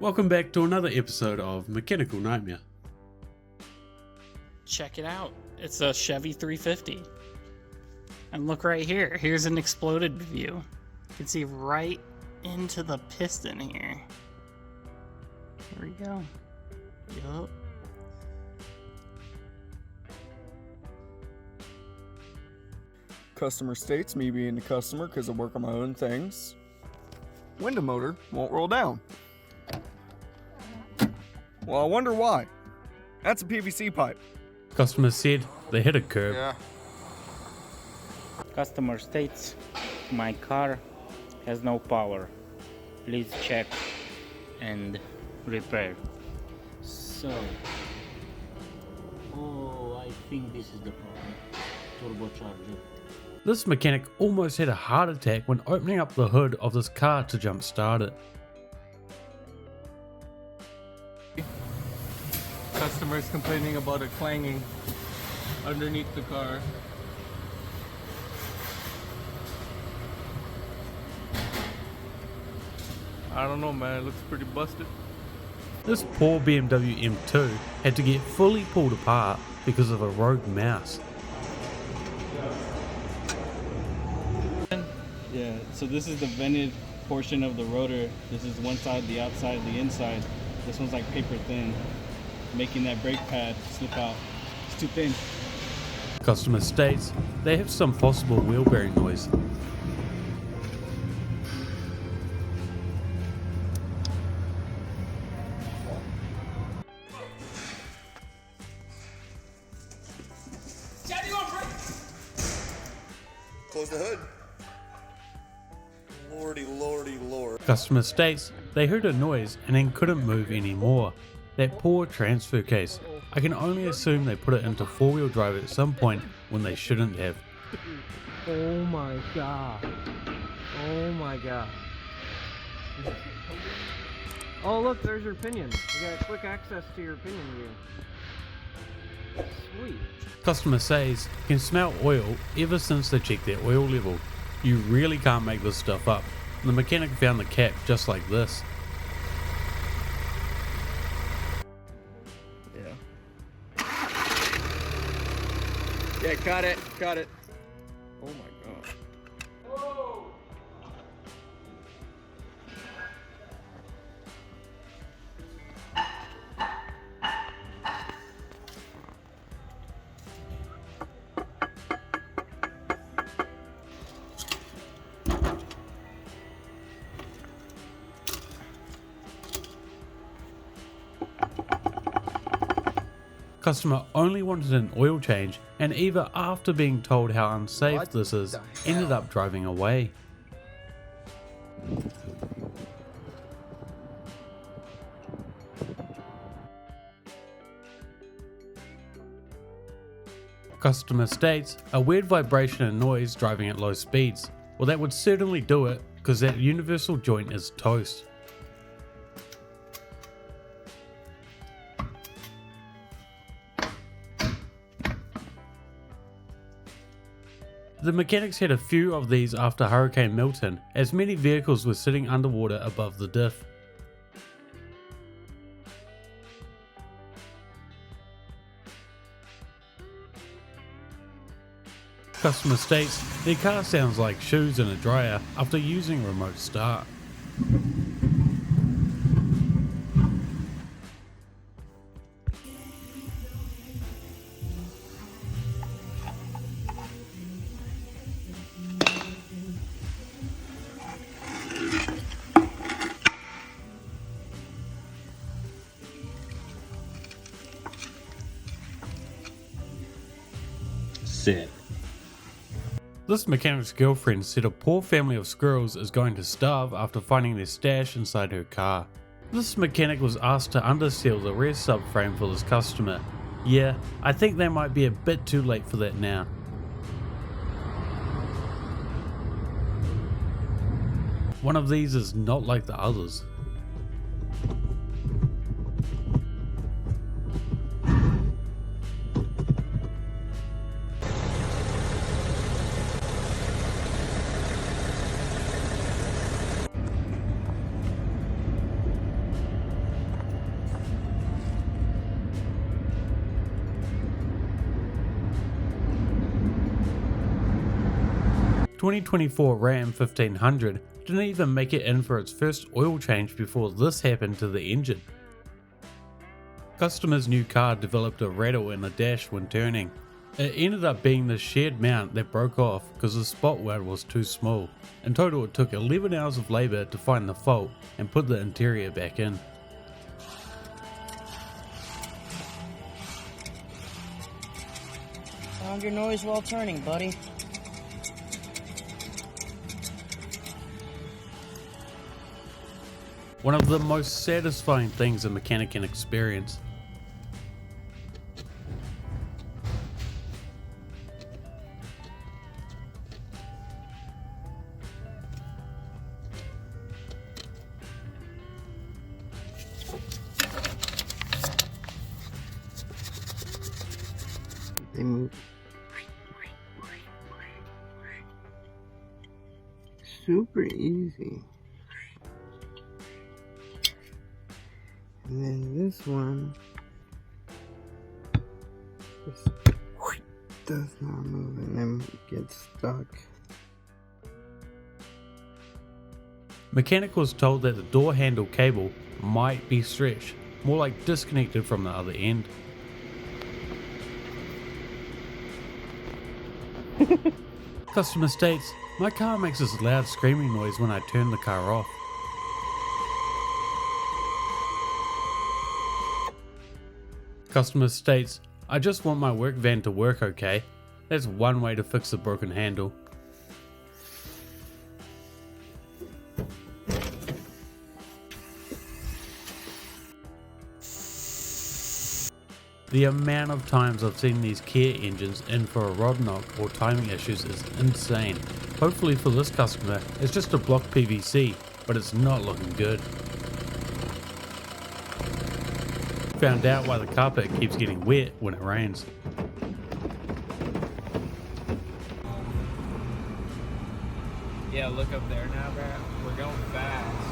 Welcome back to another episode of Mechanical Nightmare. Check it out. It's a Chevy 350. And look right here. Here's an exploded view. You can see right into the piston here. There we go. Yup. Customer states, me being the customer because I work on my own things. Window motor won't roll down. Well, I wonder why. That's a PVC pipe. Customer said they hit a curb. Yeah. Customer states, my car has no power. Please check and repair. So, I think this is the problem. Turbocharger. This mechanic almost had a heart attack when opening up the hood of this car to jump start it. Customers complaining about a clanging underneath the car. I don't know, man, it looks pretty busted. This poor BMW M2 had to get fully pulled apart because of a rogue mouse. Yeah, so this is the vented portion of the rotor. This is one side, the outside, the inside. This one's like paper thin, making that brake pad slip out. It's too thin. Customer states they have some possible wheel bearing noise. Close the hood. Lordy, lordy, lord. Customer states they heard a noise and then couldn't move anymore. That poor transfer case. I can only assume they put it into four-wheel drive at some point when they shouldn't have. Oh my god. Oh my god. Oh look, there's your pinion. You got quick access to your pinion view. Sweet. Customer says you can smell oil ever since they checked their oil level. You really can't make this stuff up. The mechanic found the cap just like this. Yeah, cut it. Oh my god. Customer only wanted an oil change, and even after being told how unsafe this is, ended up driving away. Customer states a weird vibration and noise driving at low speeds. Well, that would certainly do it, because that universal joint is toast. The mechanics had a few of these after Hurricane Milton, as many vehicles were sitting underwater above the diff. Customer states their car sounds like shoes in a dryer after using remote start. Sit. This mechanic's girlfriend said a poor family of squirrels is going to starve after finding their stash inside her car. This mechanic was asked to underseal the rear subframe for this customer. Yeah, I think they might be a bit too late for that now. One of these is not like the others. 2024 Ram 1500 didn't even make it in for its first oil change before this happened to the engine. Customer's new car developed a rattle in the dash when turning. It ended up being the shared mount that broke off because the spot weld was too small. In total it took 11 hours of labour to find the fault and put the interior back in. Found your noise while turning, buddy. One of the most satisfying things a mechanic can experience. They move super easy. And then this one just does not move and then gets stuck. Mechanic was told that the door handle cable might be stretched, more like disconnected from the other end. Customer states, my car makes this loud screaming noise when I turn the car off. Customer states, I just want my work van to work okay. That's one way to fix the broken handle. The amount of times I've seen these Kia engines in for a rod knock or timing issues is insane. Hopefully for this customer, it's just a block PVC, but it's not looking good. Found out why the carpet keeps getting wet when it rains. Yeah, look up there now, bro. We're going fast.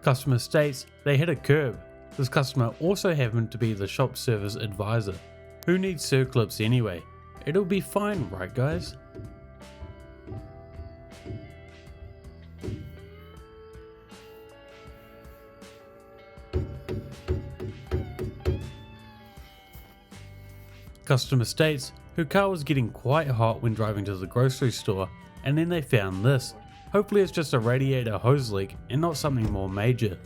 Customer states they hit a curb. This customer also happened to be the shop service advisor. Who needs circlips anyway? It'll be fine, right guys? Customer states her car was getting quite hot when driving to the grocery store, and then they found this. Hopefully it's just a radiator hose leak and not something more major.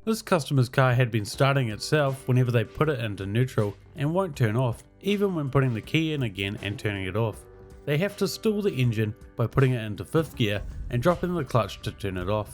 This customer's car had been starting itself whenever they put it into neutral and won't turn off, even when putting the key in again and turning it off. They have to stall the engine by putting it into 5th gear and dropping the clutch to turn it off.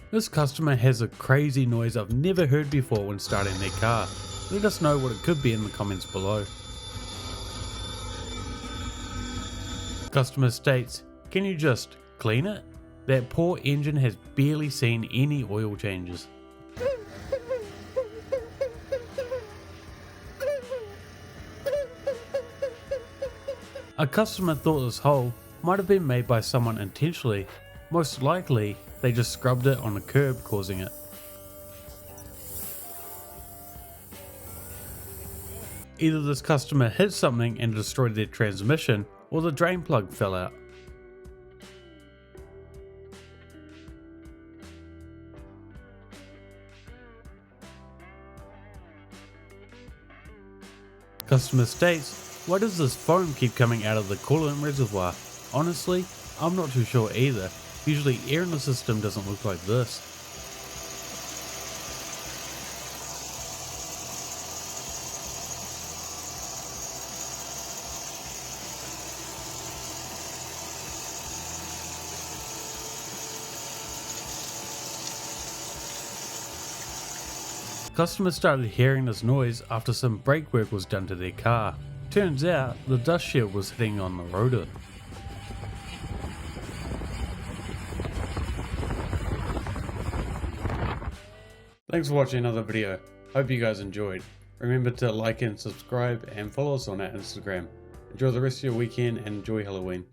This customer has a crazy noise I've never heard before when starting their car. Let us know what it could be in the comments below. Customer states, can you just clean it? That poor engine has barely seen any oil changes. A customer thought this hole might have been made by someone intentionally. Most likely, they just scrubbed it on the curb, causing it. Either this customer hit something and destroyed their transmission, or the drain plug fell out. Customer states, why does this foam keep coming out of the coolant reservoir? Honestly, I'm not too sure either. Usually air in the system doesn't look like this. Customers started hearing this noise after some brake work was done to their car. Turns out the dust shield was hitting on the rotor. Thanks for watching another video. Hope you guys enjoyed. Remember to like and subscribe and follow us on our Instagram. Enjoy the rest of your weekend and enjoy Halloween.